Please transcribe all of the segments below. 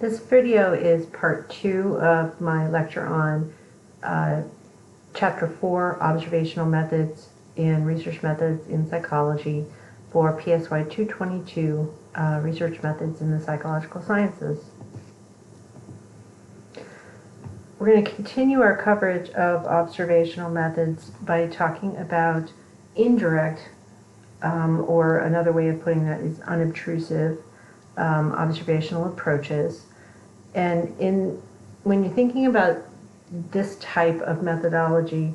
This video is part 2 of my lecture on Chapter 4, Observational Methods and Research Methods in Psychology for PSY 222, Research Methods in the Psychological Sciences. We're going to continue our coverage of observational methods by talking about indirect, or another way of putting that is unobtrusive, observational approaches. And when you're thinking about this type of methodology,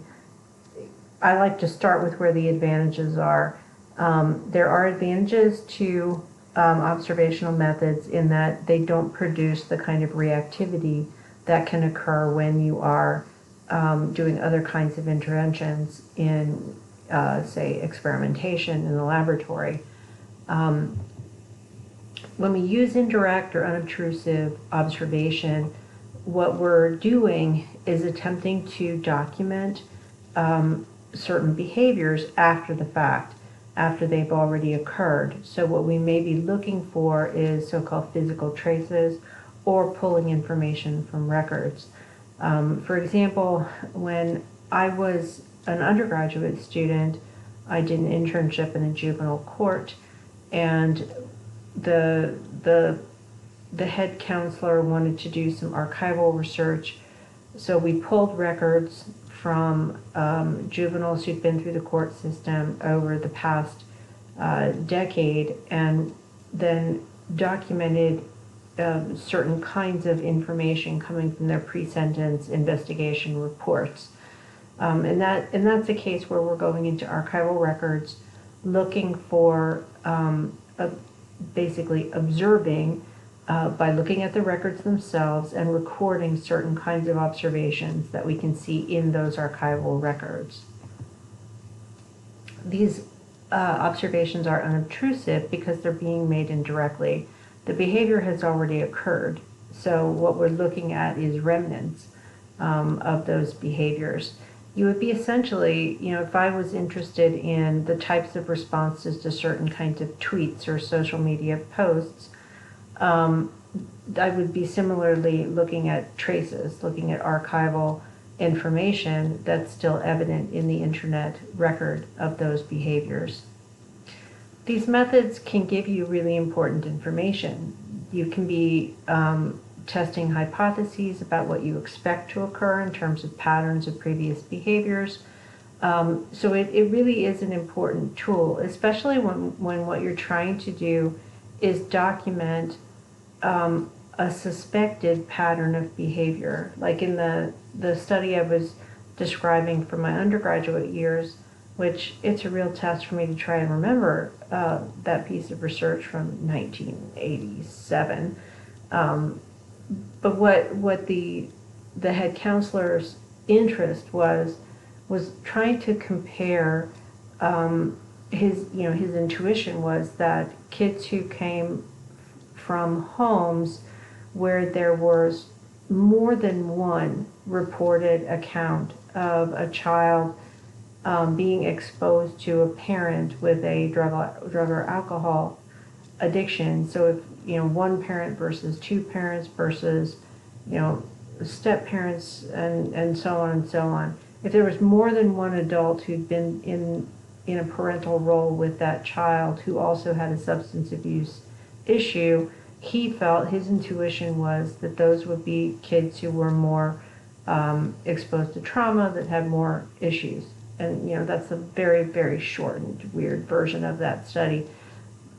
I like to start with where the advantages are. There are advantages to observational methods in that they don't produce the kind of reactivity that can occur when you are doing other kinds of interventions in, say, experimentation in the laboratory. When we use indirect or unobtrusive observation, what we're doing is attempting to document certain behaviors after the fact, after they've already occurred. So what we may be looking for is so-called physical traces or pulling information from records. For example, when I was an undergraduate student, I did an internship in a juvenile court, and the head counselor wanted to do some archival research, so we pulled records from juveniles who'd been through the court system over the past decade, and then documented certain kinds of information coming from their pre-sentence investigation reports. And that's a case where we're going into archival records, looking for basically observing by looking at the records themselves and recording certain kinds of observations that we can see in those archival records. These observations are unobtrusive because they're being made indirectly. The behavior has already occurred, so what we're looking at is remnants of those behaviors. You would be essentially, if I was interested in the types of responses to certain kinds of tweets or social media posts, I would be similarly looking at traces, looking at archival information that's still evident in the internet record of those behaviors. These methods can give you really important information. You can be testing hypotheses about what you expect to occur in terms of patterns of previous behaviors. So it really is an important tool, especially when what you're trying to do is document a suspected pattern of behavior. Like in the study I was describing from my undergraduate years, which it's a real test for me to try and remember that piece of research from 1987. But what the head counselor's interest was trying to compare his intuition was that kids who came from homes where there was more than one reported account of a child being exposed to a parent with a drug or alcohol addiction. So if one parent versus two parents versus step parents and so on and so on. If there was more than one adult who'd been in a parental role with that child who also had a substance abuse issue, he felt, his intuition was that those would be kids who were more exposed to trauma, that had more issues. And that's a very, very shortened, weird version of that study.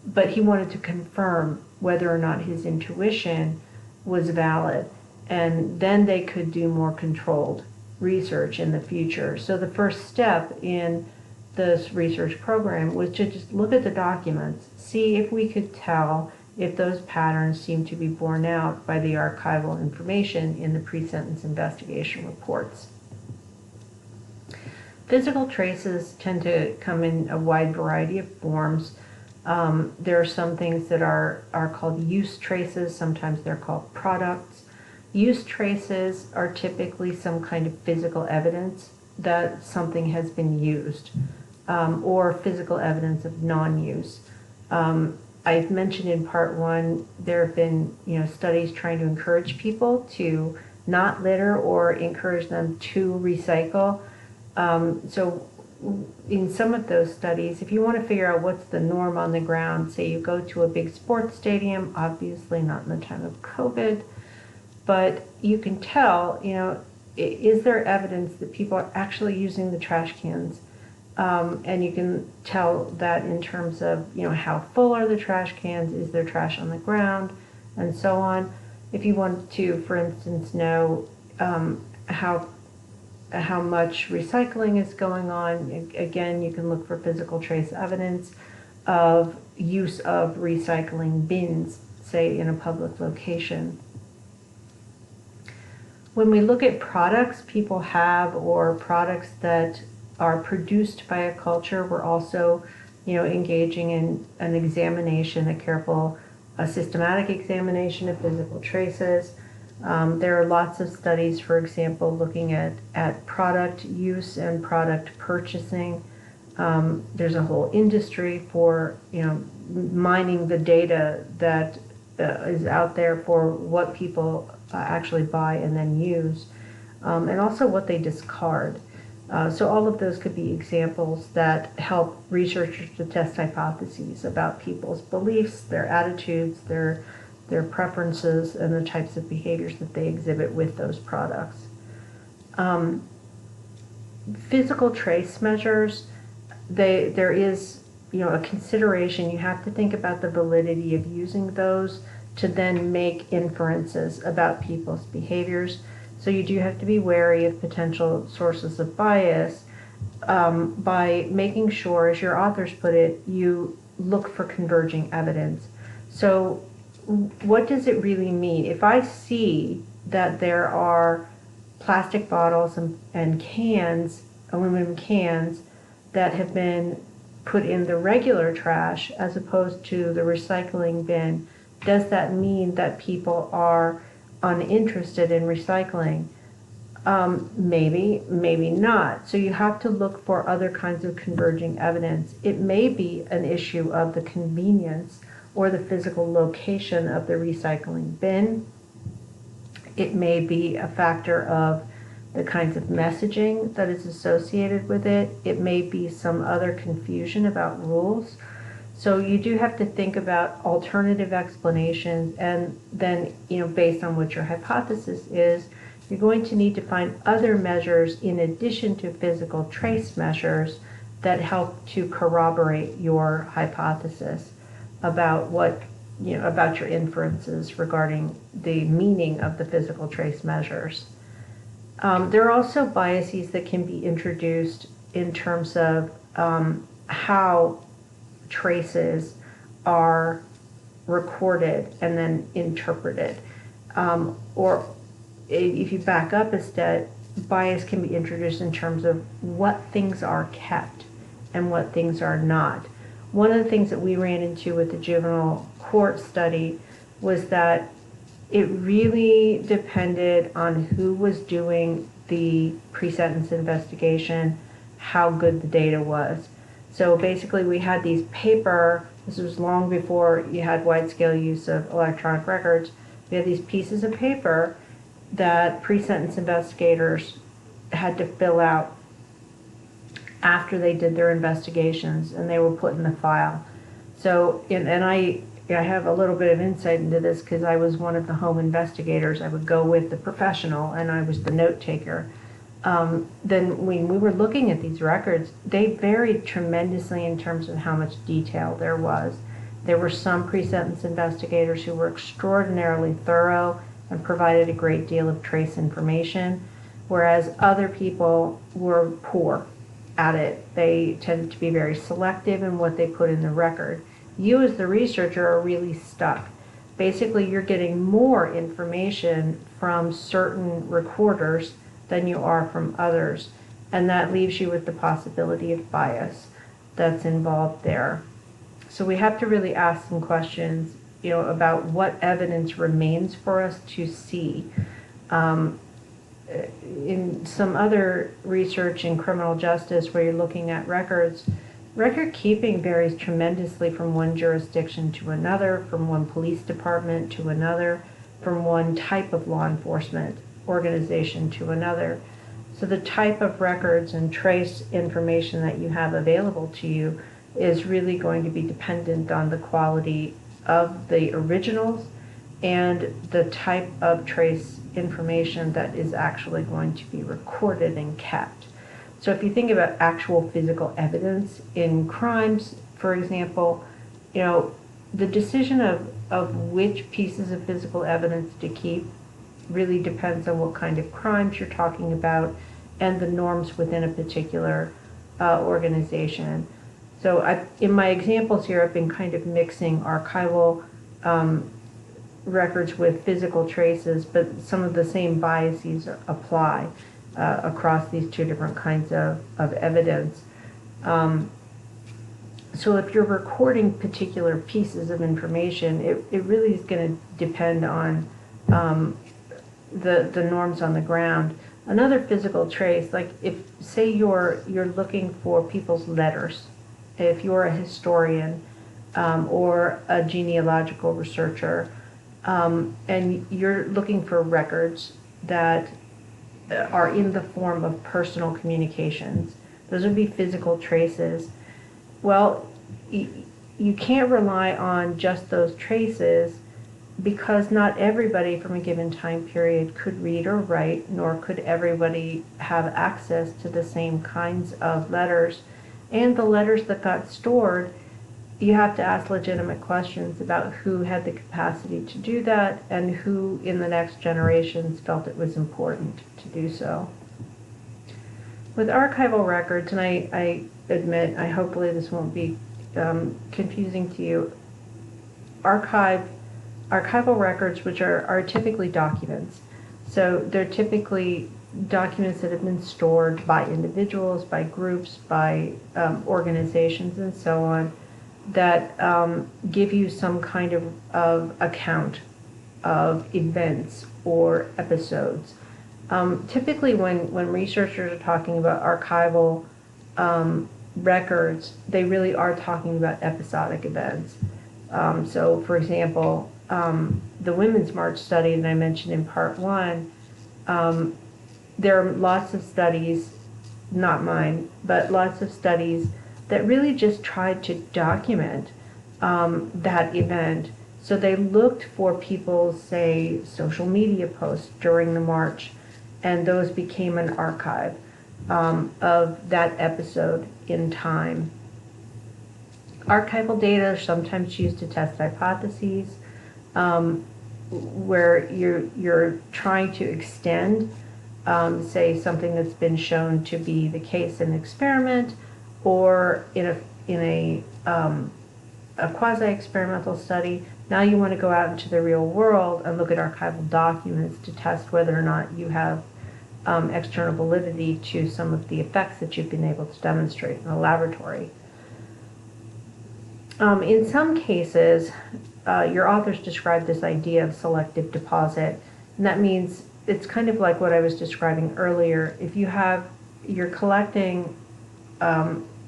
But he wanted to confirm whether or not his intuition was valid, and then they could do more controlled research in the future. So the first step in this research program was to just look at the documents, see if we could tell if those patterns seem to be borne out by the archival information in the pre-sentence investigation reports. Physical traces tend to come in a wide variety of forms. There are some things that are called use traces, sometimes they're called products. Use traces are typically some kind of physical evidence that something has been used, or physical evidence of non-use. I've mentioned in part one, there have been, studies trying to encourage people to not litter or encourage them to recycle. So in some of those studies, if you want to figure out what's the norm on the ground, say you go to a big sports stadium, obviously not in the time of COVID, but you can tell, is there evidence that people are actually using the trash cans? And you can tell that in terms of, how full are the trash cans, is there trash on the ground, and so on. If you want to, for instance, know how much recycling is going on, again, you can look for physical trace evidence of use of recycling bins, say in a public location. When we look at products people have or products that are produced by a culture, we're also, engaging in an examination, a systematic examination of physical traces. There are lots of studies, for example, looking at product use and product purchasing. There's a whole industry for, mining the data that is out there for what people actually buy and then use, and also what they discard. So all of those could be examples that help researchers to test hypotheses about people's beliefs, their attitudes, their preferences, and the types of behaviors that they exhibit with those products. Physical trace measures, there is, a consideration. You have to think about the validity of using those to then make inferences about people's behaviors. So you do have to be wary of potential sources of bias by making sure, as your authors put it, you look for converging evidence. So what does it really mean? If I see that there are plastic bottles and cans, aluminum cans, that have been put in the regular trash as opposed to the recycling bin, does that mean that people are uninterested in recycling? Maybe, maybe not. So you have to look for other kinds of converging evidence. It may be an issue of the convenience or the physical location of the recycling bin. It may be a factor of the kinds of messaging that is associated with it. It may be some other confusion about rules. So you do have to think about alternative explanations, and then, based on what your hypothesis is, you're going to need to find other measures in addition to physical trace measures that help to corroborate your hypothesis about about your inferences regarding the meaning of the physical trace measures. There are also biases that can be introduced in terms of how traces are recorded and then interpreted. Or if you back up a step, bias can be introduced in terms of what things are kept and what things are not. One of the things that we ran into with the juvenile court study was that it really depended on who was doing the pre-sentence investigation, how good the data was. So basically we had these this was long before you had wide-scale use of electronic records, we had these pieces of paper that pre-sentence investigators had to fill out after they did their investigations, and they were put in the file. So, and I have a little bit of insight into this because I was one of the home investigators. I would go with the professional, and I was the note taker. Then when we were looking at these records, they varied tremendously in terms of how much detail there was. There were some pre-sentence investigators who were extraordinarily thorough and provided a great deal of trace information, whereas other people were poor at it. They tended to be very selective in what they put in the record. You as the researcher are really stuck. Basically, you're getting more information from certain recorders than you are from others, and that leaves you with the possibility of bias that's involved there. So we have to really ask some questions, about what evidence remains for us to see. In some other research in criminal justice where you're looking at records, Record keeping varies tremendously from one jurisdiction to another, from one police department to another, from one type of law enforcement organization to another. So the type of records and trace information that you have available to you is really going to be dependent on the quality of the originals and the type of trace information that is actually going to be recorded and kept. So if you think about actual physical evidence in crimes, for example, the decision of which pieces of physical evidence to keep really depends on what kind of crimes you're talking about and the norms within a particular organization. So in my examples here, I've been kind of mixing archival records with physical traces, but some of the same biases apply across these two different kinds of evidence. So if you're recording particular pieces of information, it really is going to depend on the norms on the ground. Another physical trace, like if, say you're looking for people's letters, if you're a historian or a genealogical researcher, and you're looking for records that are in the form of personal communications, those would be physical traces. Well, you can't rely on just those traces because not everybody from a given time period could read or write, nor could everybody have access to the same kinds of letters. And the letters that got stored, you have to ask legitimate questions about who had the capacity to do that and who in the next generations felt it was important to do so. With archival records, and I admit, hopefully this won't be confusing to you, archival records, which are typically documents. So they're typically documents that have been stored by individuals, by groups, by organizations, and so on, that give you some kind of account of events or episodes. Typically when researchers are talking about archival records, they really are talking about episodic events. So for example, the Women's March study that I mentioned in part one, there are lots of studies, not mine, but lots of studies that really just tried to document that event. So they looked for people's, say, social media posts during the march, and those became an archive of that episode in time. Archival data are sometimes used to test hypotheses, where you're trying to extend, say, something that's been shown to be the case in an experiment, or in a quasi-experimental study. Now you want to go out into the real world and look at archival documents to test whether or not you have external validity to some of the effects that you've been able to demonstrate in a laboratory. In some cases, your authors describe this idea of selective deposit, and that means it's kind of like what I was describing earlier. If you're collecting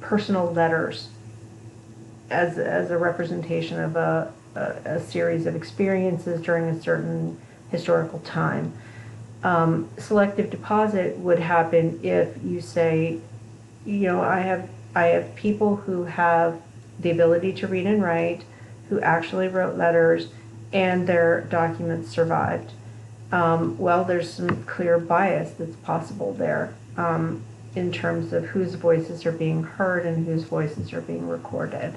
personal letters as a representation of a series of experiences during a certain historical time. Selective deposit would happen if you say, I have people who have the ability to read and write, who actually wrote letters, and their documents survived. Well, there's some clear bias that's possible there in terms of whose voices are being heard and whose voices are being recorded.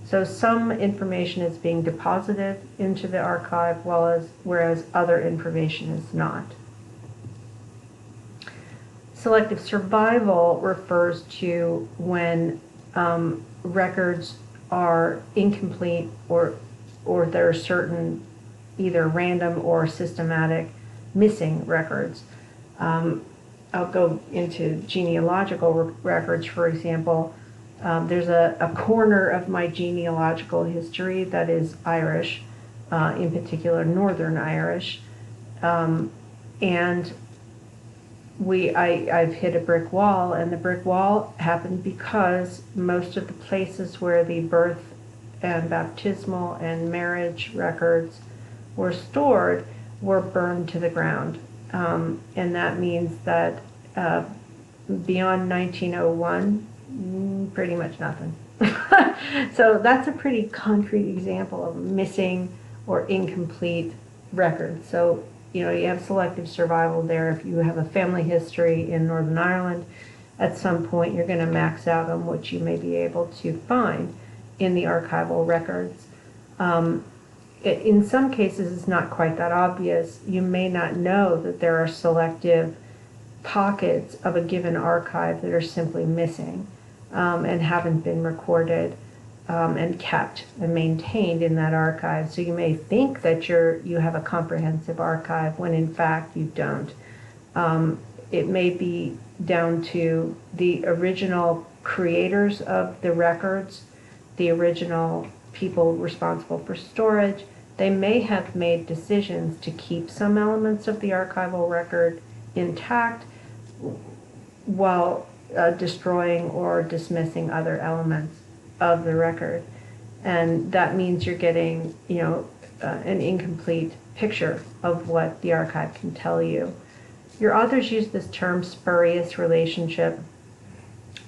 So some information is being deposited into the archive, whereas other information is not. Selective survival refers to when records are incomplete or there are certain either random or systematic missing records. I'll go into genealogical records, for example. There's a corner of my genealogical history that is Irish, in particular Northern Irish, and I've hit a brick wall, and the brick wall happened because most of the places where the birth and baptismal and marriage records were stored were burned to the ground. And that means that beyond 1901, pretty much nothing. So that's a pretty concrete example of missing or incomplete records. So, you have selective survival there. If you have a family history in Northern Ireland, at some point you're going to max out on what you may be able to find in the archival records. In some cases, it's not quite that obvious. You may not know that there are selective pockets of a given archive that are simply missing and haven't been recorded and kept and maintained in that archive. So you may think that you have a comprehensive archive when in fact you don't. It may be down to the original creators of the records, the original people responsible for storage. They may have made decisions to keep some elements of the archival record intact while destroying or dismissing other elements of the record. And that means you're getting, an incomplete picture of what the archive can tell you. Your authors use this term spurious relationship.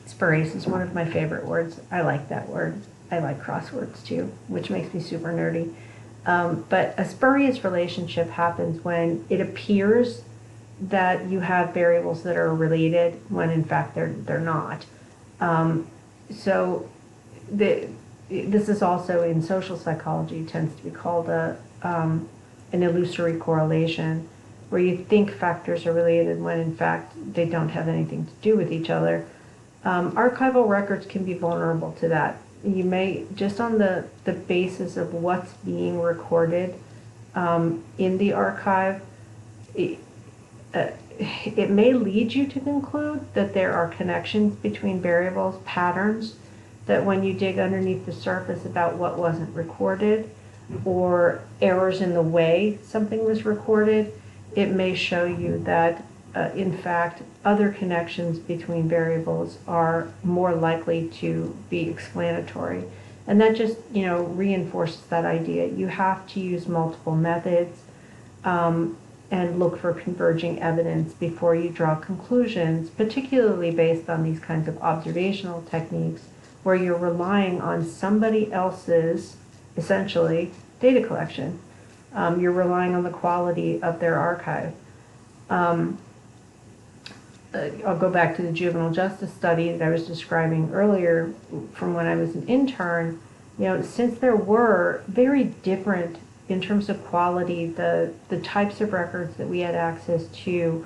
Spurious is one of my favorite words. I like that word. I like crosswords too, which makes me super nerdy. But a spurious relationship happens when it appears that you have variables that are related when in fact they're not. So this is also in social psychology tends to be called an illusory correlation, where you think factors are related when in fact they don't have anything to do with each other. Archival records can be vulnerable to that. You may, just on the basis of what's being recorded in the archive, it may lead you to conclude that there are connections between variables, patterns, that when you dig underneath the surface about what wasn't recorded or errors in the way something was recorded, it may show you that in fact other connections between variables are more likely to be explanatory. And that just reinforces that idea. You have to use multiple methods and look for converging evidence before you draw conclusions, particularly based on these kinds of observational techniques where you're relying on somebody else's, essentially, data collection. You're relying on the quality of their archive. I'll go back to the juvenile justice study that I was describing earlier from when I was an intern. Since there were very different in terms of quality, the types of records that we had access to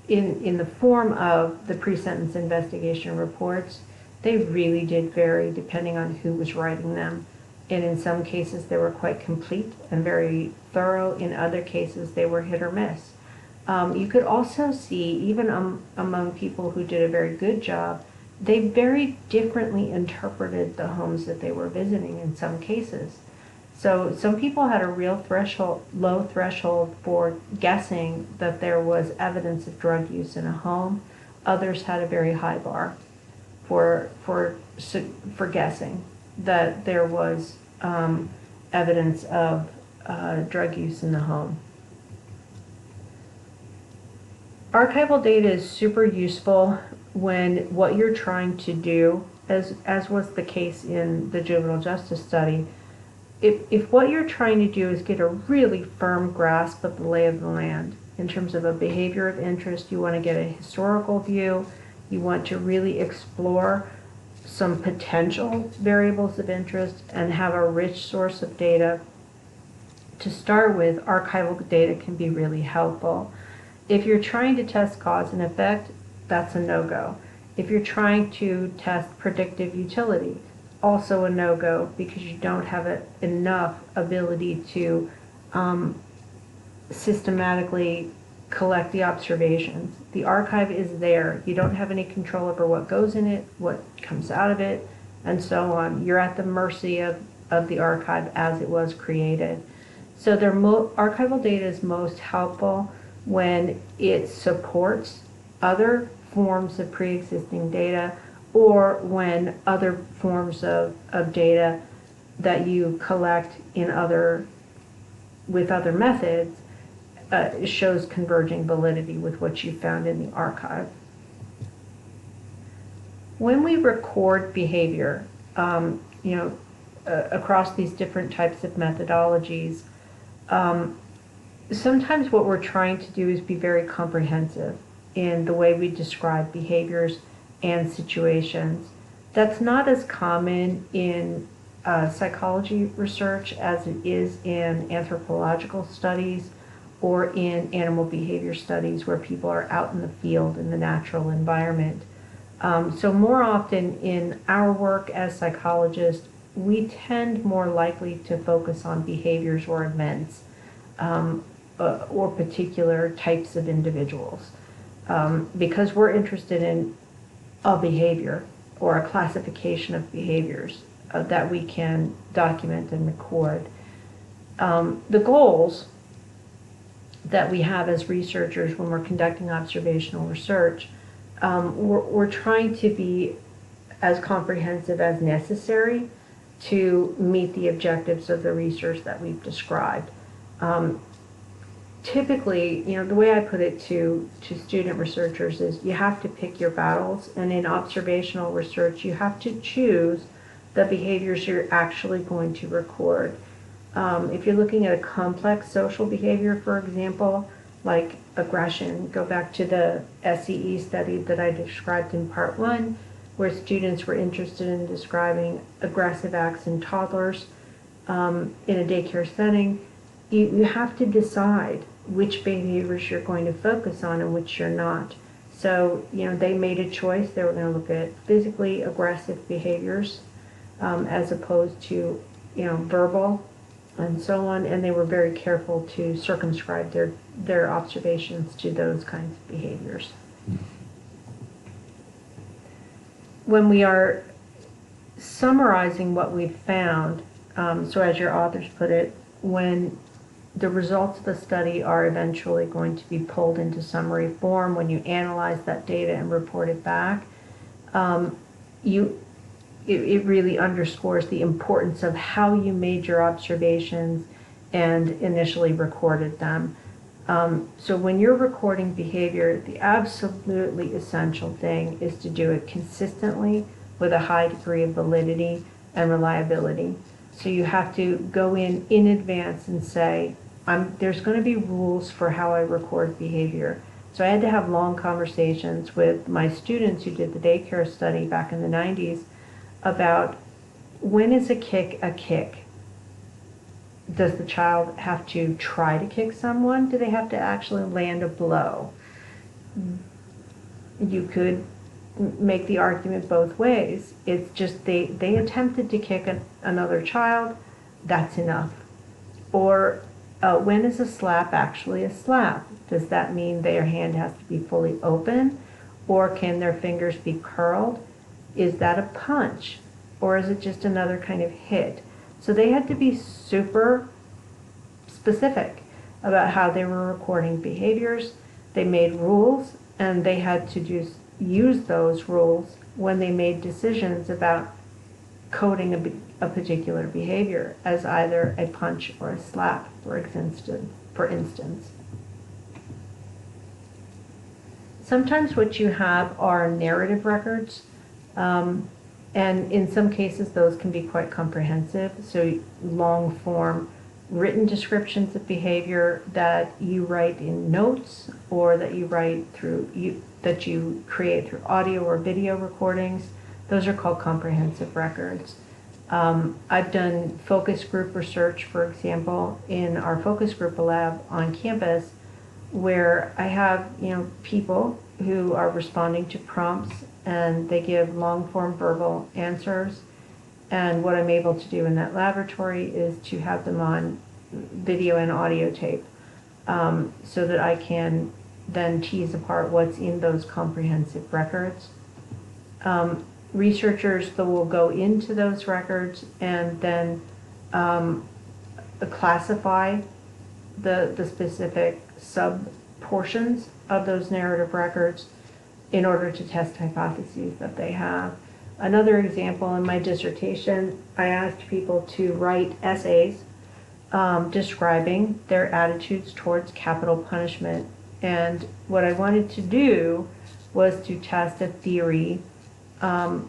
in the form of the pre-sentence investigation reports, they really did vary depending on who was writing them. And in some cases they were quite complete and very thorough. In other cases they were hit or miss. You could also see, even among people who did a very good job, they very differently interpreted the homes that they were visiting in some cases. So some people had a real low threshold for guessing that there was evidence of drug use in a home. Others had a very high bar for guessing that there was evidence of drug use in the home. Archival data is super useful when what you're trying to do, as was the case in the juvenile justice study, if what you're trying to do is get a really firm grasp of the lay of the land in terms of a behavior of interest, you want to get a historical view, you want to really explore some potential variables of interest and have a rich source of data to start with, archival data can be really helpful. If you're trying to test cause and effect, that's a no-go. If you're trying to test predictive utility, also a no-go, because you don't have enough ability to systematically collect the observations. The archive is there. You don't have any control over what goes in it, what comes out of it, and so on. You're at the mercy of the archive as it was created. So archival data is most helpful when it supports other forms of pre-existing data, or when other forms of data that you collect with other methods shows converging validity with what you found in the archive. When we record behavior, across these different types of methodologies, sometimes what we're trying to do is be very comprehensive in the way we describe behaviors and situations. That's not as common in psychology research as it is in anthropological studies or in animal behavior studies, where people are out in the field in the natural environment. So more often in our work as psychologists, we tend more likely to focus on behaviors or events or particular types of individuals, because we're interested in a behavior or a classification of behaviors that we can document and record. The goals that we have as researchers when we're conducting observational research, we're trying to be as comprehensive as necessary to meet the objectives of the research that we've described. Typically, the way I put it to student researchers is you have to pick your battles, and in observational research you have to choose the behaviors you're actually going to record. If you're looking at a complex social behavior, for example, like aggression, go back to the SEE study that I described in part 1, where students were interested in describing aggressive acts in toddlers in a daycare setting. You have to decide which behaviors you're going to focus on and which you're not. So, they made a choice. They were going to look at physically aggressive behaviors as opposed to, verbal and so on, and they were very careful to circumscribe their observations to those kinds of behaviors. When we are summarizing what we've found, so as your authors put it, when the results of the study are eventually going to be pulled into summary form, when you analyze that data and report it back, it really underscores the importance of how you made your observations and initially recorded them. So when you're recording behavior, the absolutely essential thing is to do it consistently with a high degree of validity and reliability. So you have to go in advance and say, there's going to be rules for how I record behavior. So I had to have long conversations with my students who did the daycare study back in the 90s about, when is a kick a kick? Does the child have to try to kick someone? Do they have to actually land a blow? You could make the argument both ways. It's just they attempted to kick another child, that's enough. Or when is a slap actually a slap? Does that mean their hand has to be fully open, or can their fingers be curled? Is that a punch, or is it just another kind of hit? So they had to be super specific about how they were recording behaviors. They made rules, and they had to use those rules when they made decisions about coding a particular behavior as either a punch or a slap, for instance. Sometimes what you have are narrative records, and in some cases those can be quite comprehensive. So long form written descriptions of behavior that you write in notes, or that you write that you create through audio or video recordings. Those are called comprehensive records. I've done focus group research, for example, in our focus group lab on campus, where I have people who are responding to prompts, and they give long form verbal answers. And what I'm able to do in that laboratory is to have them on video and audio tape, so that I can then tease apart what's in those comprehensive records. Researchers will go into those records and then classify the specific sub portions of those narrative records in order to test hypotheses that they have. Another example, in my dissertation, I asked people to write essays describing their attitudes towards capital punishment. And what I wanted to do was to test a theory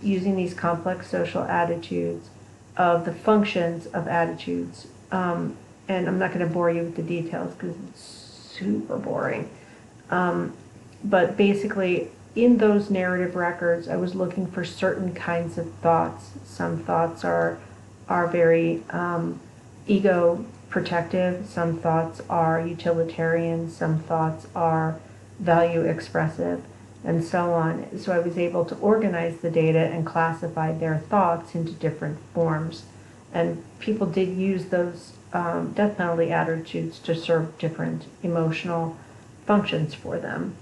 using these complex social attitudes of the functions of attitudes. And I'm not going to bore you with the details because it's super boring. But basically, in those narrative records, I was looking for certain kinds of thoughts. Some thoughts are very ego protective, some thoughts are utilitarian, some thoughts are value expressive, and so on. So I was able to organize the data and classify their thoughts into different forms. And people did use those death penalty attitudes to serve different emotional functions for them.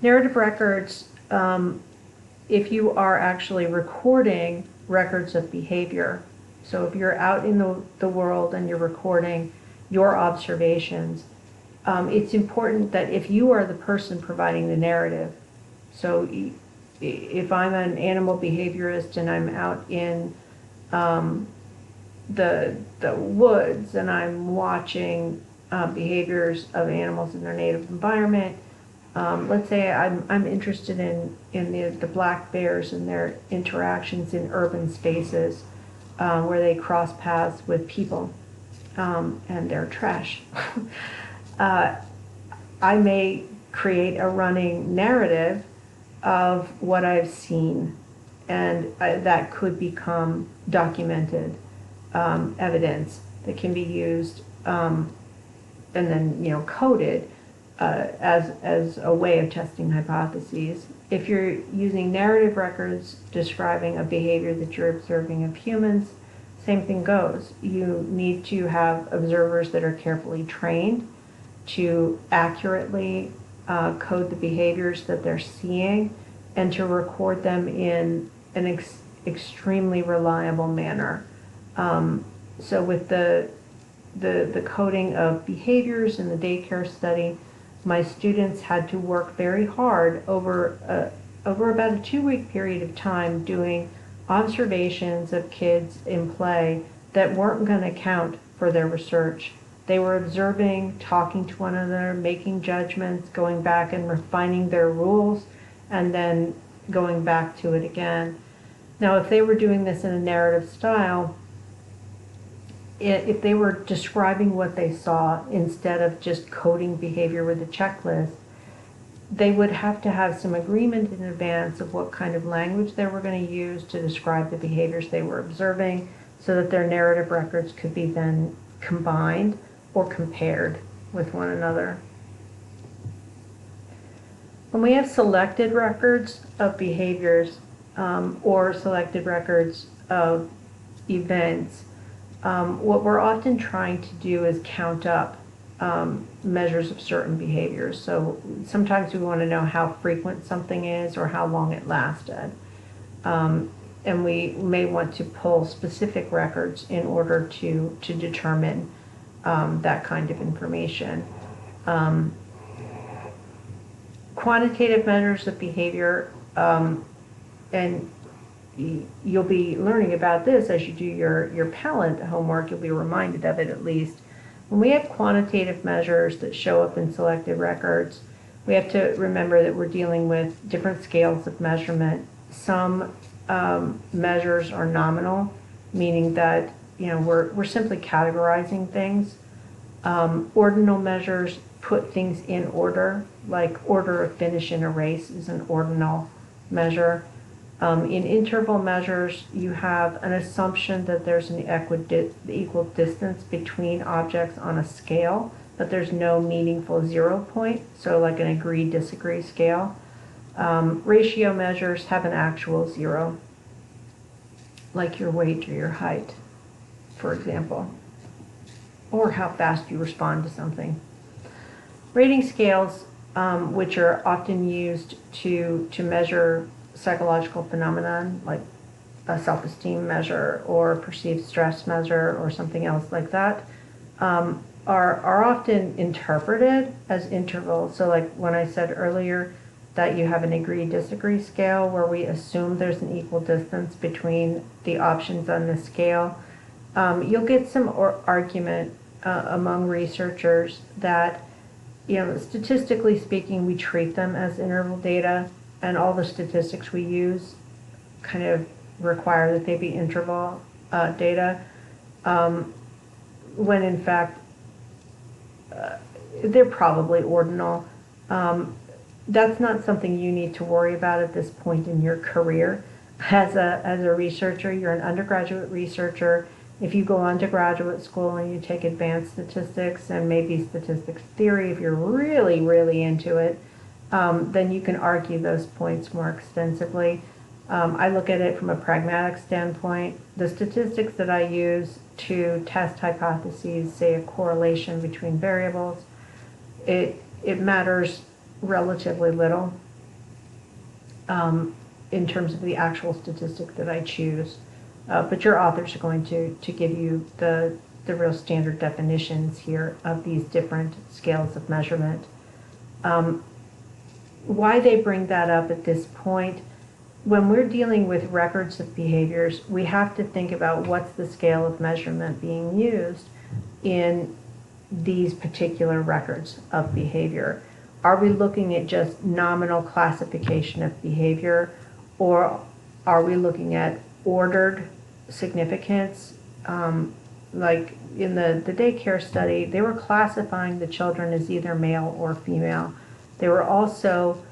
Narrative records, if you are actually recording records of behavior, so if you're out in the world and you're recording your observations, it's important that if you are the person providing the narrative, so if I'm an animal behaviorist and I'm out in the woods and I'm watching behaviors of animals in their native environment, let's say I'm interested in the black bears and their interactions in urban spaces where they cross paths with people and they're trash. I may create a running narrative of what I've seen, and that could become documented evidence that can be used and then coded as a way of testing hypotheses. If you're using narrative records describing a behavior that you're observing of humans, same thing goes. You need to have observers that are carefully trained to accurately code the behaviors that they're seeing and to record them in an extremely reliable manner. So with the coding of behaviors in the daycare study, my students had to work very hard over about a 2-week period of time doing observations of kids in play that weren't going to count for their research. They were observing, talking to one another, making judgments, going back and refining their rules, and then going back to it again. Now, if they were doing this in a narrative style, if they were describing what they saw instead of just coding behavior with a checklist, they would have to have some agreement in advance of what kind of language they were going to use to describe the behaviors they were observing so that their narrative records could be then combined or compared with one another. When we have selected records of behaviors or selected records of events, what we're often trying to do is count up measures of certain behaviors. So sometimes we want to know how frequent something is or how long it lasted. And we may want to pull specific records in order to determine that kind of information. Quantitative measures of behavior, and you'll be learning about this as you do your Pallant homework. You'll be reminded of it at least. When we have quantitative measures that show up in selected records, we have to remember that we're dealing with different scales of measurement. Some measures are nominal, meaning that we're simply categorizing things. Ordinal measures put things in order, like order of finish in a race is an ordinal measure. In interval measures, you have an assumption that there's an equal distance between objects on a scale, but there's no meaningful 0 point, so like an agree-disagree scale. Ratio measures have an actual 0, like your weight or your height, for example, or how fast you respond to something. Rating scales, which are often used to measure psychological phenomenon, like a self-esteem measure or perceived stress measure or something else like that, are often interpreted as intervals. So like when I said earlier that you have an agree-disagree scale where we assume there's an equal distance between the options on the scale, you'll get some argument among researchers that, statistically speaking, we treat them as interval data, and all the statistics we use kind of require that they be interval data, when in fact they're probably ordinal. That's not something you need to worry about at this point in your career. As a researcher, you're an undergraduate researcher. If you go on to graduate school and you take advanced statistics and maybe statistics theory, if you're really, really into it, then you can argue those points more extensively. I look at it from a pragmatic standpoint. The statistics that I use to test hypotheses, say a correlation between variables, it matters relatively little in terms of the actual statistic that I choose. But your authors are going to give you the real standard definitions here of these different scales of measurement. Why they bring that up at this point, when we're dealing with records of behaviors, we have to think about what's the scale of measurement being used in these particular records of behavior. Are we looking at just nominal classification of behavior, or are we looking at ordered significance? Like in the daycare study, they were classifying the children as either male or female. They were also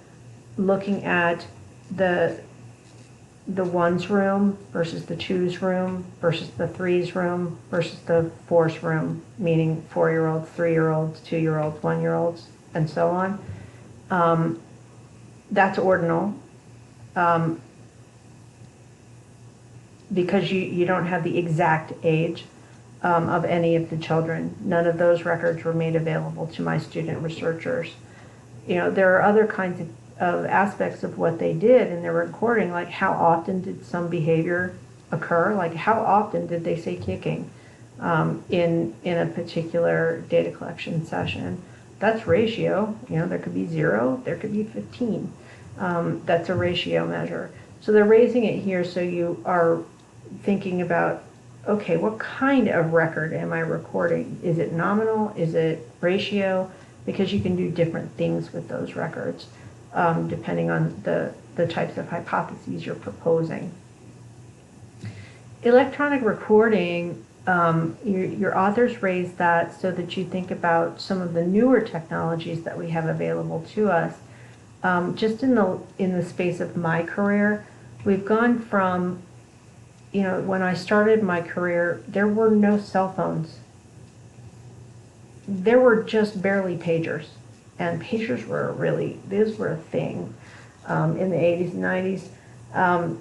looking at the ones room versus the twos room versus the threes room versus the fours room, meaning 4-year-olds, 3-year-olds, 2-year-olds, 1-year-olds, and so on. That's ordinal. Because you don't have the exact age of any of the children. None of those records were made available to my student researchers. There are other kinds of aspects of what they did in their recording, like how often did some behavior occur, like how often did they say kicking in a particular data collection session. That's ratio. There could be 0, there could be 15. That's a ratio measure. So they're raising it here so you are thinking about, okay, what kind of record am I recording? Is it nominal? Is it ratio? Because you can do different things with those records depending on the types of hypotheses you're proposing. Electronic recording, your authors raise that so that you think about some of the newer technologies that we have available to us. Just in the space of my career, we've gone from, when I started my career, there were no cell phones. There were just barely pagers, and pagers were those were a thing in the 80s and 90s.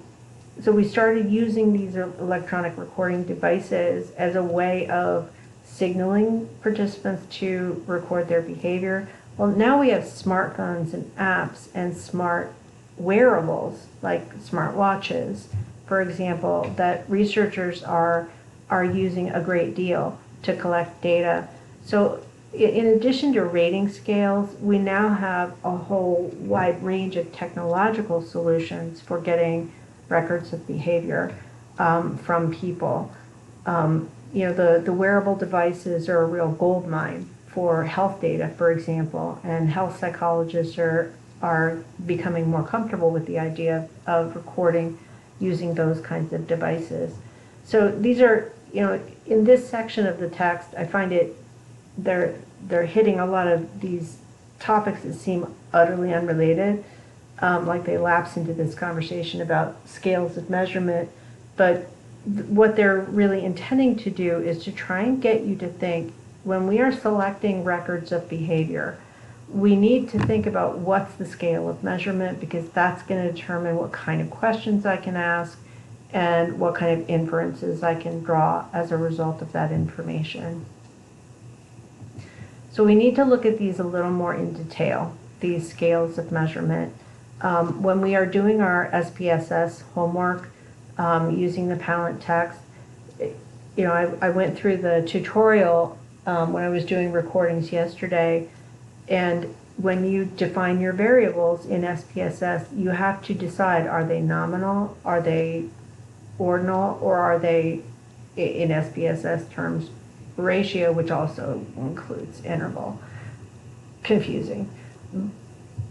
So we started using these electronic recording devices as a way of signaling participants to record their behavior. Well, now we have smartphones and apps and smart wearables like smart watches, for example, that researchers are using a great deal to collect data. So in addition to rating scales, we now have a whole wide range of technological solutions for getting records of behavior from people. The wearable devices are a real gold mine for health data, for example, and health psychologists are becoming more comfortable with the idea of recording using those kinds of devices. So these are, in this section of the text, I find they're hitting a lot of these topics that seem utterly unrelated, like they lapse into this conversation about scales of measurement, but what they're really intending to do is to try and get you to think, when we are selecting records of behavior, we need to think about what's the scale of measurement, because that's going to determine what kind of questions I can ask and what kind of inferences I can draw as a result of that information. So we need to look at these a little more in detail, these scales of measurement. When we are doing our SPSS homework using the Pallant text, I went through the tutorial when I was doing recordings yesterday. And when you define your variables in SPSS, you have to decide, are they nominal, are they ordinal, or are they, in SPSS terms, ratio, which also includes interval. Confusing.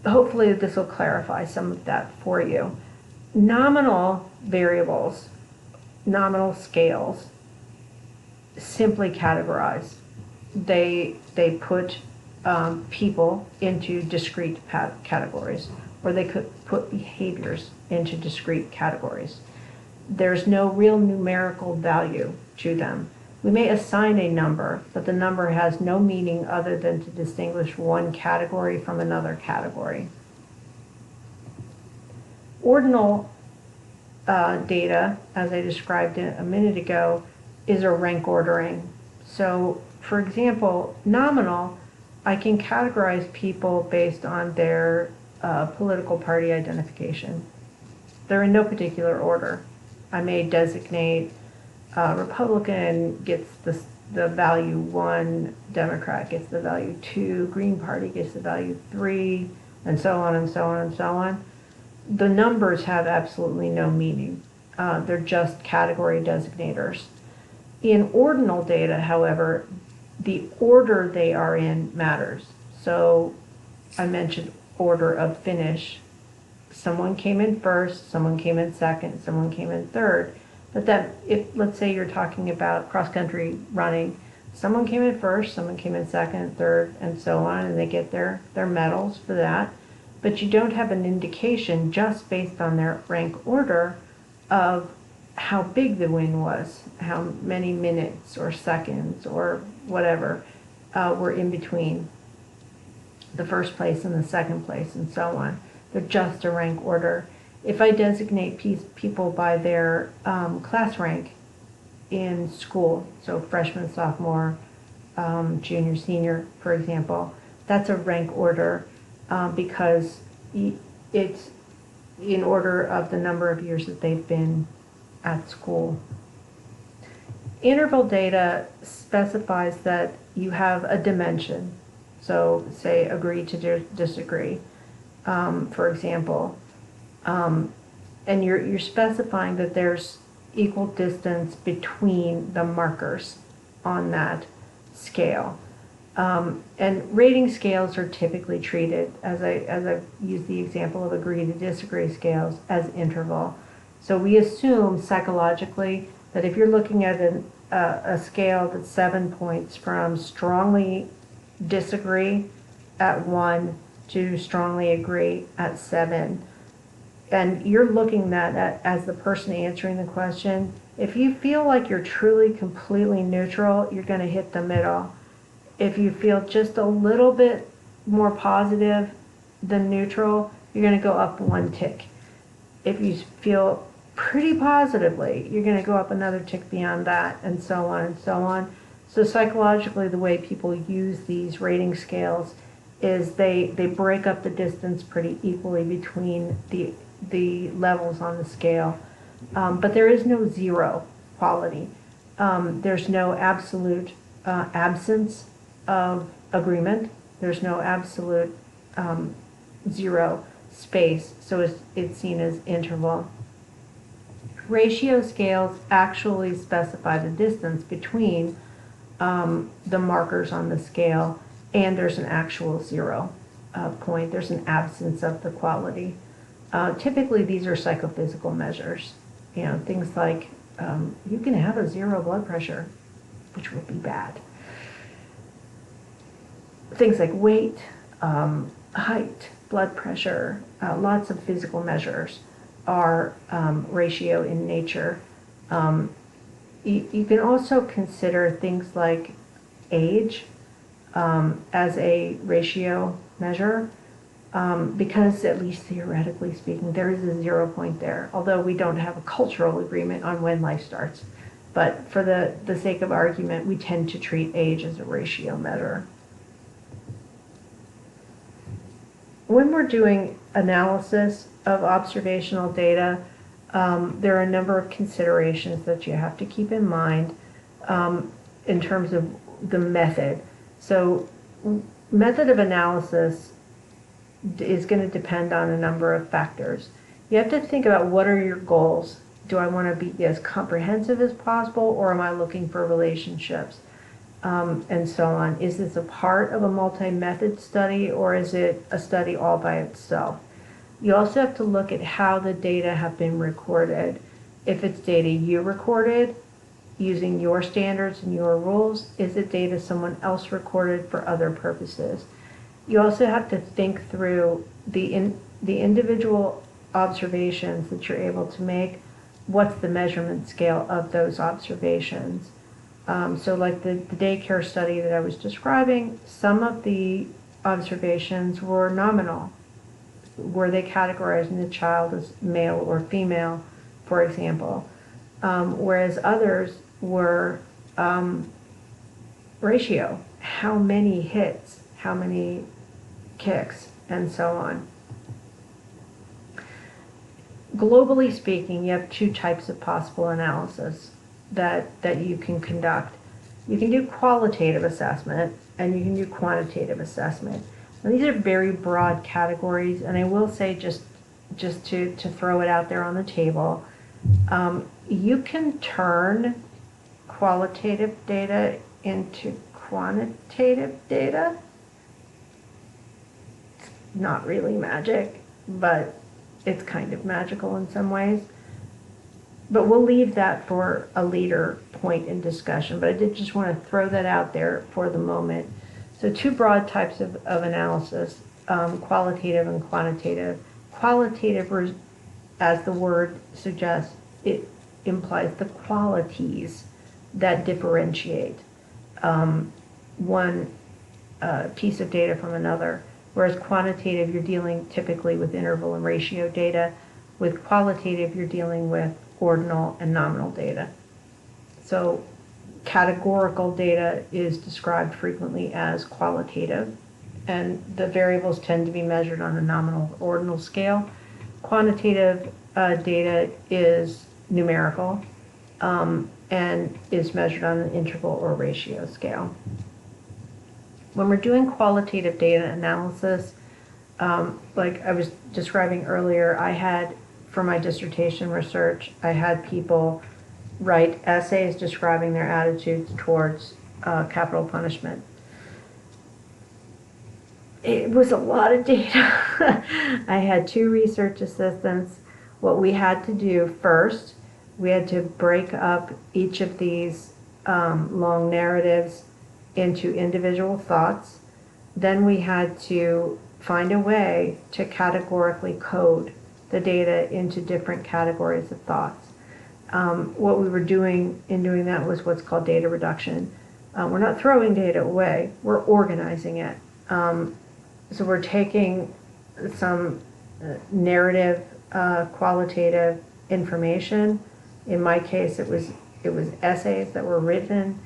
Hopefully this will clarify some of that for you. Nominal variables, nominal scales, simply categorize. They put people into discrete categories, or they could put behaviors into discrete categories. There's no real numerical value to them. We may assign a number, but the number has no meaning other than to distinguish one category from another category. Ordinal data, as I described it a minute ago, is a rank ordering. So, for example, nominal, I can categorize people based on their political party identification. They're in no particular order. I may designate Republican gets the value 1, Democrat gets the value 2, Green Party gets the value 3, and so on and so on and so on. The numbers have absolutely no meaning. They're just category designators. In ordinal data, however, the order they are in matters. So I mentioned order of finish. Someone came in first, someone came in second, someone came in third. But that, if let's say you're talking about cross-country running, someone came in first, someone came in second, third, and so on, and they get their medals for that. But you don't have an indication just based on their rank order of how big the win was, how many minutes or seconds or whatever were in between the first place and the second place and so on. They're just a rank order. If I designate people by their class rank in school, so freshman, sophomore, junior, senior, for example, that's a rank order because it's in order of the number of years that they've been at school. Interval data specifies that you have a dimension. So say agree to disagree, for example. And you're specifying that there's equal distance between the markers on that scale. And rating scales are typically treated, as I use the example of agree to disagree scales, as interval. So we assume psychologically that if you're looking at a scale that's 7 points from strongly disagree at 1 to strongly agree at 7, and you're looking at as the person answering the question, if you feel like you're truly completely neutral, you're going to hit the middle. If you feel just a little bit more positive than neutral, you're going to go up 1 tick. If you feel pretty positively, you're going to go up another tick beyond that, and so on and so on. So psychologically, the way people use these rating scales is they break up the distance pretty equally between the levels on the scale. But there is no zero quality. There's no absolute absence of agreement. There's no absolute zero space, so it's seen as interval. Ratio scales actually specify the distance between the markers on the scale, and there's an actual 0 point. There's an absence of the quality. Typically, these are psychophysical measures. You know, things like you can have a 0 blood pressure, which would be bad. Things like weight, height, blood pressure, lots of physical measures are ratio in nature. You can also consider things like age as a ratio measure because, at least theoretically speaking, there is a 0 point there, although we don't have a cultural agreement on when life starts. But for the sake of argument, we tend to treat age as a ratio measure. When we're doing analysis of observational data, there are a number of considerations that you have to keep in mind in terms of the method. So method of analysis is going to depend on a number of factors. You have to think about what are your goals. Do I want to be as comprehensive as possible, or am I looking for relationships? And so on. Is this a part of a multi-method study, or is it a study all by itself? You also have to look at how the data have been recorded. If it's data you recorded using your standards and your rules, is it data someone else recorded for other purposes? You also have to think through the individual observations that you're able to make. What's the measurement scale of those observations? So like the daycare study that I was describing, some of the observations were nominal. Were they categorizing the child as male or female, for example? Whereas others were ratio. How many hits, how many kicks, and so on. Globally speaking, you have two types of possible analysis that you can conduct. You can do qualitative assessment and you can do quantitative assessment. Now, these are very broad categories, and I will say just to throw it out there on the table, you can turn qualitative data into quantitative data. It's not really magic, but it's kind of magical in some ways. But we'll leave that for a later point in discussion. But I did just want to throw that out there for the moment. So two broad types of analysis, qualitative and quantitative. Qualitative, as the word suggests, it implies the qualities that differentiate one piece of data from another. Whereas quantitative, you're dealing typically with interval and ratio data. With qualitative, you're dealing with ordinal and nominal data. So categorical data is described frequently as qualitative, and the variables tend to be measured on a nominal ordinal scale. Quantitative data is numerical and is measured on an interval or ratio scale. When we're doing qualitative data analysis, like I was describing earlier, I had, for my dissertation research, I had people write essays describing their attitudes towards capital punishment. It was a lot of data. I had 2 research assistants. What we had to do first, we had to break up each of these long narratives into individual thoughts. Then we had to find a way to categorically code the data into different categories of thoughts. What we were doing in doing that was what's called data reduction. We're not throwing data away, we're organizing it. So we're taking some narrative, qualitative information. In my case, it was essays that were written,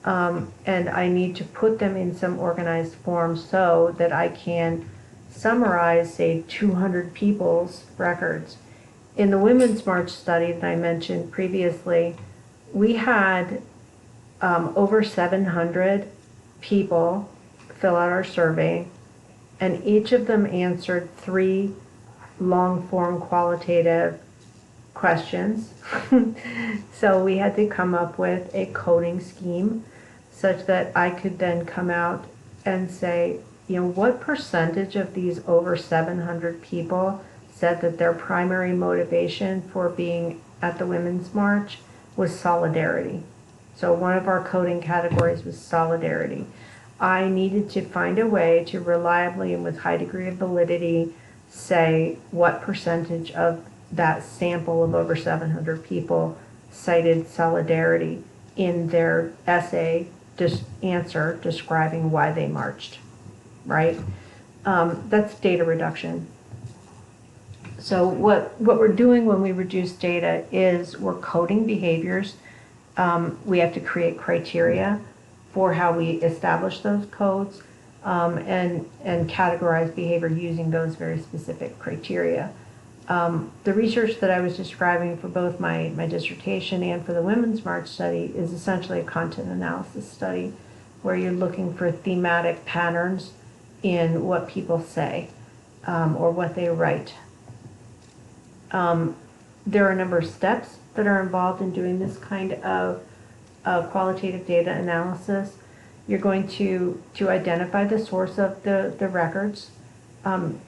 and I need to put them in some organized form so that I can summarize, say, 200 people's records. In the Women's March study that I mentioned previously, we had over 700 people fill out our survey, and each of them answered 3 long-form qualitative questions. So we had to come up with a coding scheme such that I could then come out and say, you know, what percentage of these over 700 people said that their primary motivation for being at the Women's March was solidarity. So one of our coding categories was solidarity. I needed to find a way to reliably and with high degree of validity say what percentage of that sample of over 700 people cited solidarity in their essay answer describing why they marched, right? That's data reduction. So what we're doing when we reduce data is we're coding behaviors. We have to create criteria for how we establish those codes and categorize behavior using those very specific criteria. The research that I was describing for both my dissertation and for the Women's March study is essentially a content analysis study. where you're looking for thematic patterns in what people say or what they write. There are a number of steps that are involved in doing this kind of qualitative data analysis. You're going to identify the source of the records.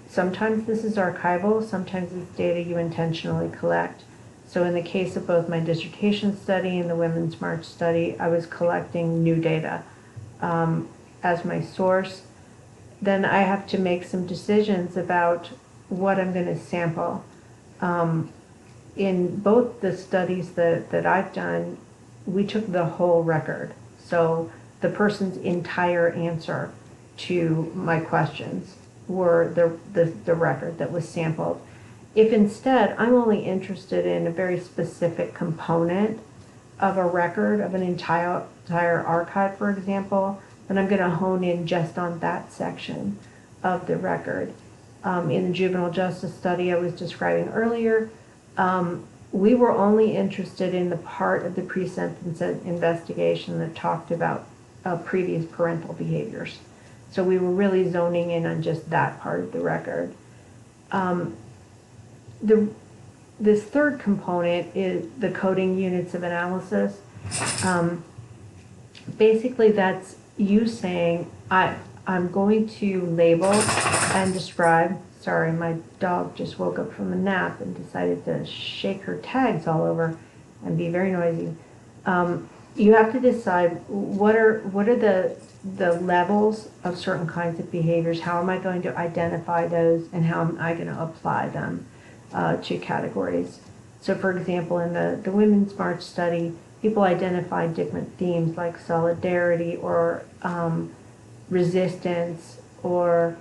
Sometimes this is archival, sometimes it's data you intentionally collect. So in the case of both my dissertation study and the Women's March study, I was collecting new data as my source. Then I have to make some decisions about what I'm going to sample. In both the studies that I've done, we took the whole record. So the person's entire answer to my questions were the record that was sampled. If instead I'm only interested in a very specific component of a record, of an entire archive, for example, then I'm going to hone in just on that section of the record. In the juvenile justice study I was describing earlier, we were only interested in the part of the pre-sentence investigation that talked about previous parental behaviors. So we were really zoning in on just that part of the record. This third component is the coding units of analysis. Basically, that's you saying, I'm going to label and describe. Sorry, my dog just woke up from a nap and decided to shake her tags all over and be very noisy. You have to decide what are the levels of certain kinds of behaviors, how am I going to identify those, and how am I going to apply them to categories. So for example, in the Women's March study, people identified different themes like solidarity or resistance or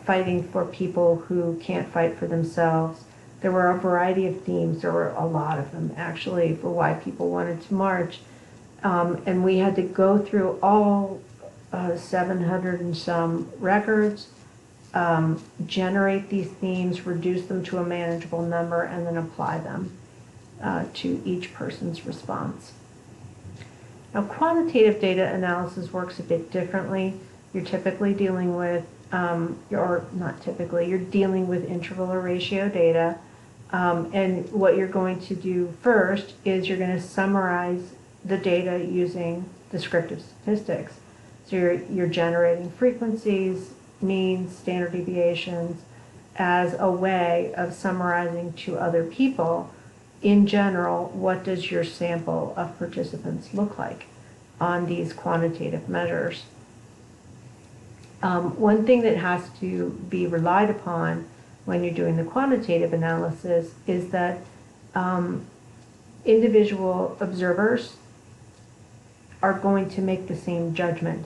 fighting for people who can't fight for themselves. There were a variety of themes, there were a lot of them actually, for why people wanted to march. And we had to go through all 700 and some records, generate these themes, reduce them to a manageable number, and then apply them to each person's response. Now, quantitative data analysis works a bit differently. You're typically dealing with, or not typically, you're dealing with interval or ratio data. And what you're going to do first is you're going to summarize the data using descriptive statistics. So you're generating frequencies, means, standard deviations as a way of summarizing to other people, in general, what does your sample of participants look like on these quantitative measures. One thing that has to be relied upon when you're doing the quantitative analysis is that individual observers are going to make the same judgment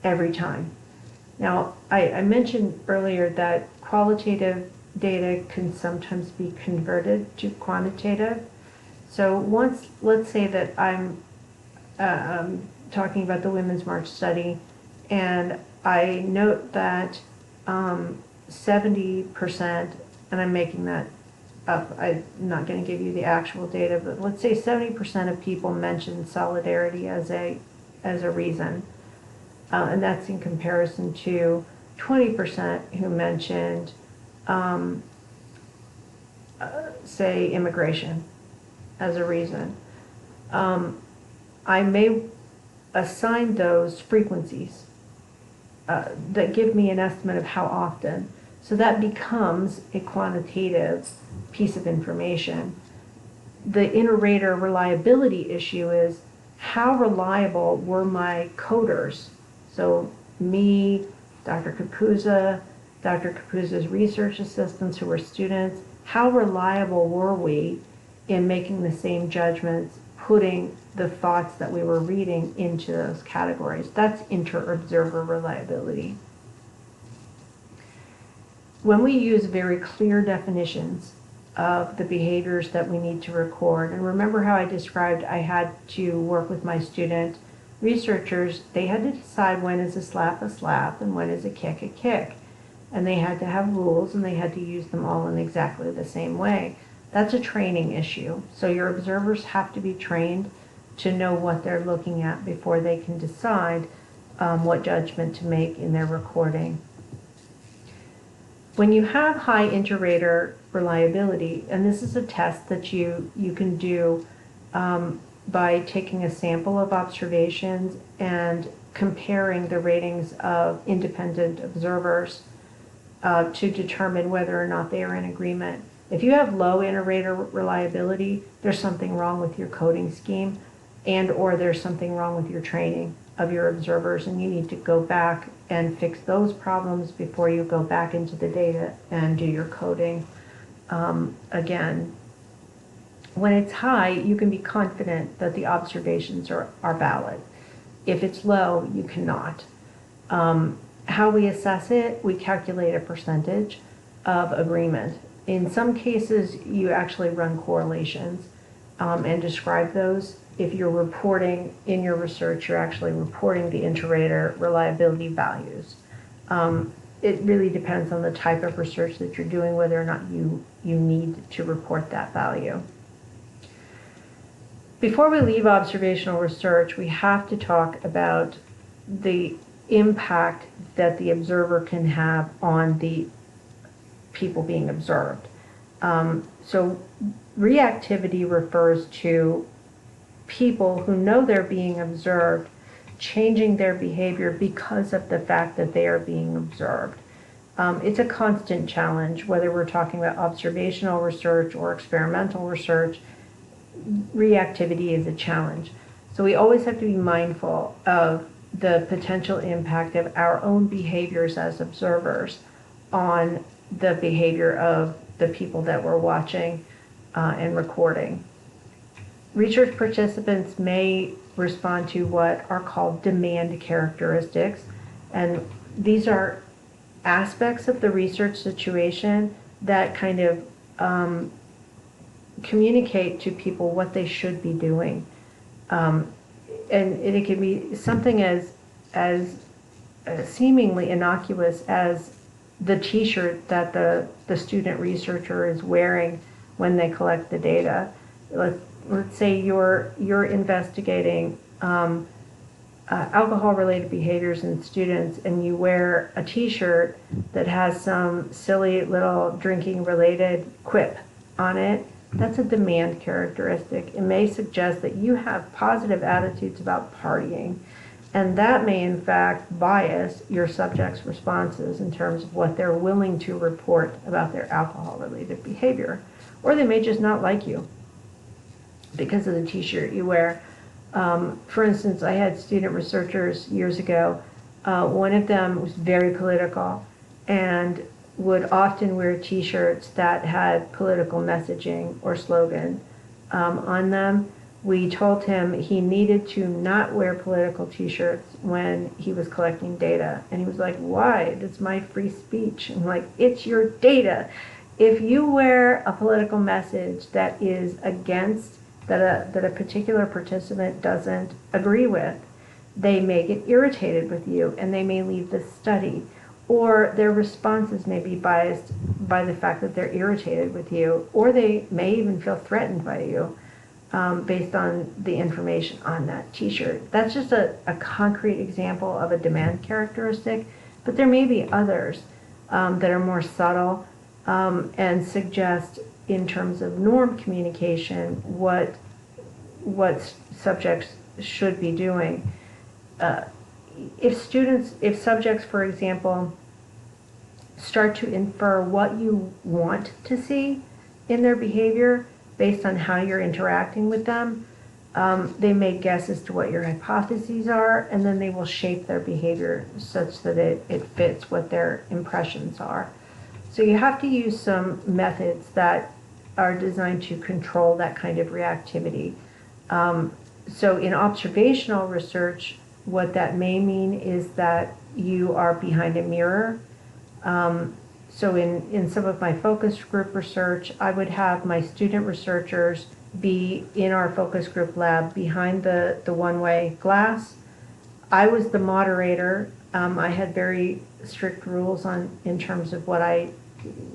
every time. Now, I mentioned earlier that qualitative data can sometimes be converted to quantitative. So once, let's say that I'm talking about the Women's March study, and I note that 70%, and I'm making that up, I'm not going to give you the actual data, but let's say 70% of people mentioned solidarity as a reason. And that's in comparison to 20% who mentioned, say, immigration as a reason. I may assign those frequencies that give me an estimate of how often. So that becomes a quantitative piece of information. The inter-rater reliability issue is how reliable were my coders? So me, Dr. Capuzza's research assistants who were students, how reliable were we in making the same judgments, putting the thoughts that we were reading into those categories? That's inter-observer reliability. When we use very clear definitions of the behaviors that we need to record, and remember how I described I had to work with my student researchers, they had to decide when is a slap and when is a kick. And they had to have rules and they had to use them all in exactly the same way. That's a training issue. So your observers have to be trained to know what they're looking at before they can decide what judgment to make in their recording. When you have high inter-rater reliability, and this is a test that you can do by taking a sample of observations and comparing the ratings of independent observers to determine whether or not they are in agreement. If you have low inter-rater reliability, there's something wrong with your coding scheme, and or there's something wrong with your training of your observers, and you need to go back and fix those problems before you go back into the data and do your coding again. When it's high, you can be confident that the observations are valid. If it's low, you cannot. How we assess it, we calculate a percentage of agreement. In some cases, you actually run correlations and describe those. If you're reporting in your research, you're actually reporting the inter-rater reliability values. It really depends on the type of research that you're doing, whether or not you need to report that value. Before we leave observational research, we have to talk about the impact that the observer can have on the people being observed. So reactivity refers to people who know they're being observed changing their behavior because of the fact that they are being observed. It's a constant challenge, whether we're talking about observational research or experimental research. Reactivity is a challenge. So we always have to be mindful of the potential impact of our own behaviors as observers on the behavior of the people that we're watching and recording. Research participants may respond to what are called demand characteristics, and these are aspects of the research situation that kind of communicate to people what they should be doing. And it can be something as seemingly innocuous as the t-shirt that the student researcher is wearing when they collect the data. Let's say you're investigating alcohol-related behaviors in students, and you wear a t-shirt that has some silly little drinking-related quip on it. That's a demand characteristic. It may suggest that you have positive attitudes about partying, and that may in fact bias your subject's responses in terms of what they're willing to report about their alcohol-related behavior. Or they may just not like you because of the t-shirt you wear. For instance, I had student researchers years ago. One of them was very political and would often wear t-shirts that had political messaging or slogan on them. We told him he needed to not wear political t-shirts when he was collecting data. And he was like, why? That's my free speech. I'm like, it's your data. If you wear a political message that is against, that a particular participant doesn't agree with, they may get irritated with you and they may leave the study. Or their responses may be biased by the fact that they're irritated with you, or they may even feel threatened by you based on the information on that t-shirt. That's just a concrete example of a demand characteristic, but there may be others that are more subtle and suggest in terms of norm communication what subjects should be doing. If subjects, for example, start to infer what you want to see in their behavior based on how you're interacting with them, they may guess as to what your hypotheses are, and then they will shape their behavior such that it fits what their impressions are. So you have to use some methods that are designed to control that kind of reactivity. So in observational research, what that may mean is that you are behind a mirror. So in some of my focus group research, I would have my student researchers be in our focus group lab behind the one-way glass. I was the moderator. I had very strict rules in terms of what I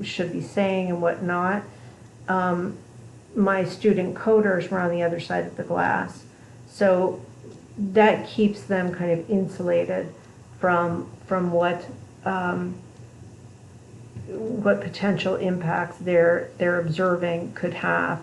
should be saying and what not. My student coders were on the other side of the glass. So that keeps them kind of insulated from what potential impacts they're observing could have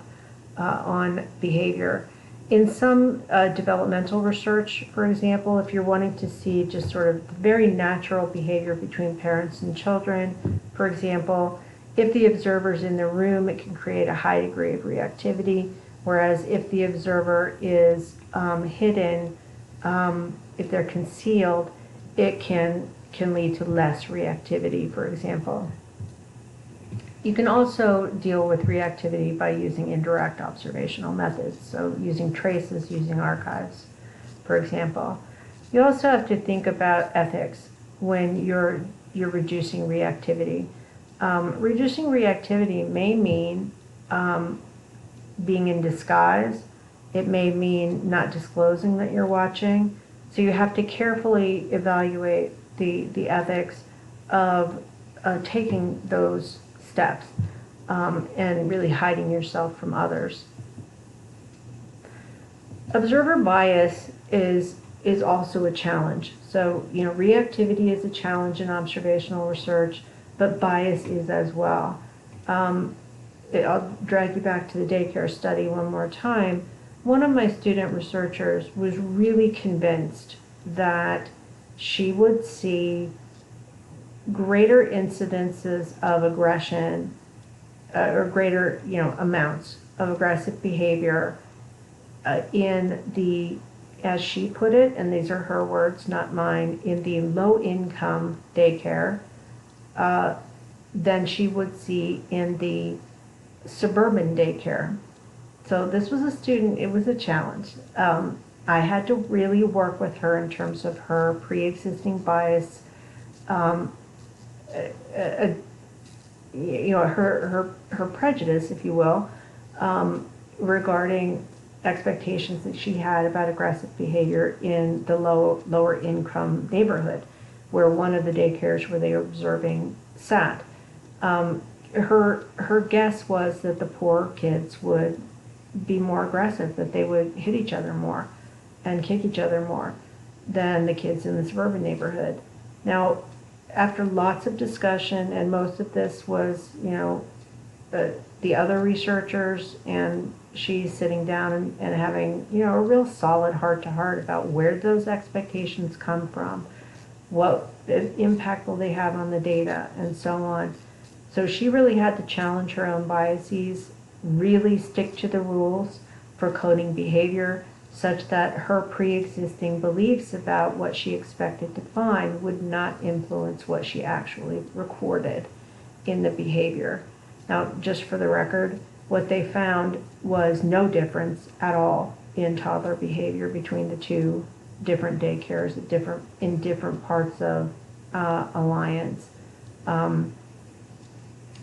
on behavior. In some developmental research, for example, if you're wanting to see just sort of very natural behavior between parents and children, for example, if the observer's in the room, it can create a high degree of reactivity, whereas if the observer is hidden, if they're concealed, it can lead to less reactivity, for example. You can also deal with reactivity by using indirect observational methods, so using traces, using archives, for example. You also have to think about ethics when you're reducing reactivity. Reducing reactivity may mean being in disguise. It may mean not disclosing that you're watching. So you have to carefully evaluate the ethics of taking those steps and really hiding yourself from others. Observer bias is also a challenge. So, reactivity is a challenge in observational research, but bias is as well. I'll drag you back to the daycare study one more time. One of my student researchers was really convinced that she would see greater incidences of aggression or greater, amounts of aggressive behavior in the, as she put it, and these are her words, not mine, in the low-income daycare than she would see in the suburban daycare. So this was a student, it was a challenge. I had to really work with her in terms of her pre-existing bias, her prejudice, if you will, regarding expectations that she had about aggressive behavior in the lower income neighborhood, where one of the daycares where they were observing sat. Her guess was that the poor kids would be more aggressive, that they would hit each other more and kick each other more than the kids in the suburban neighborhood. Now, after lots of discussion, and most of this was, the other researchers and she's sitting down and having, a real solid heart-to-heart about where those expectations come from, what impact will they have on the data, and so on. So she really had to challenge her own biases, really stick to the rules for coding behavior, such that her pre-existing beliefs about what she expected to find would not influence what she actually recorded in the behavior. Now, just for the record, what they found was no difference at all in toddler behavior between the two different daycares in different parts of Alliance.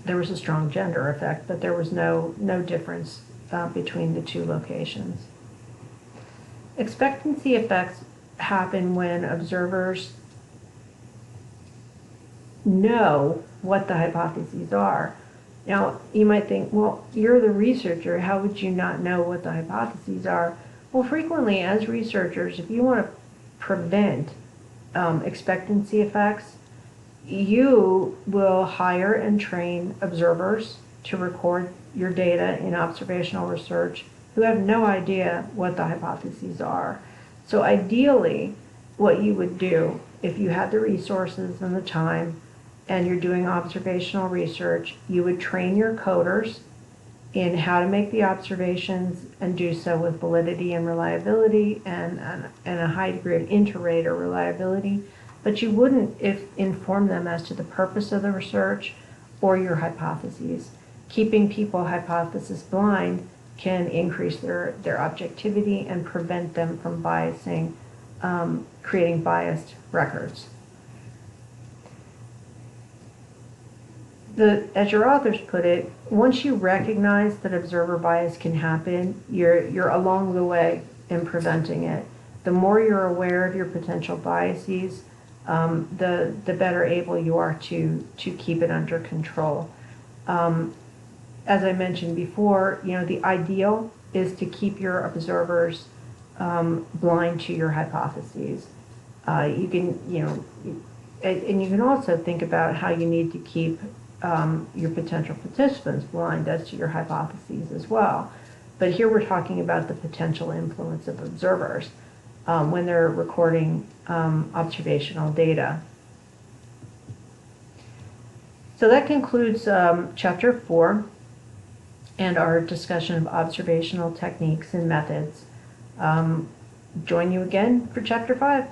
There was a strong gender effect, but there was no difference between the two locations. Expectancy effects happen when observers know what the hypotheses are. Now, you might think, well, you're the researcher, how would you not know what the hypotheses are? Well, frequently as researchers, if you want to prevent expectancy effects, you will hire and train observers to record your data in observational research who have no idea what the hypotheses are. So ideally, what you would do if you had the resources and the time and you're doing observational research, you would train your coders in how to make the observations and do so with validity and reliability and a high degree of inter-rater reliability, but you wouldn't inform them as to the purpose of the research or your hypotheses. Keeping people hypothesis blind can increase their objectivity and prevent them from biasing, creating biased records. As your authors put it, once you recognize that observer bias can happen, you're along the way in preventing it. The more you're aware of your potential biases, the better able you are to keep it under control. As I mentioned before, the ideal is to keep your observers blind to your hypotheses. You can, and you can also think about how you need to keep your potential participants blind as to your hypotheses as well. But here we're talking about the potential influence of observers when they're recording observational data. So that concludes Chapter 4 and our discussion of observational techniques and methods. Join you again for Chapter 5.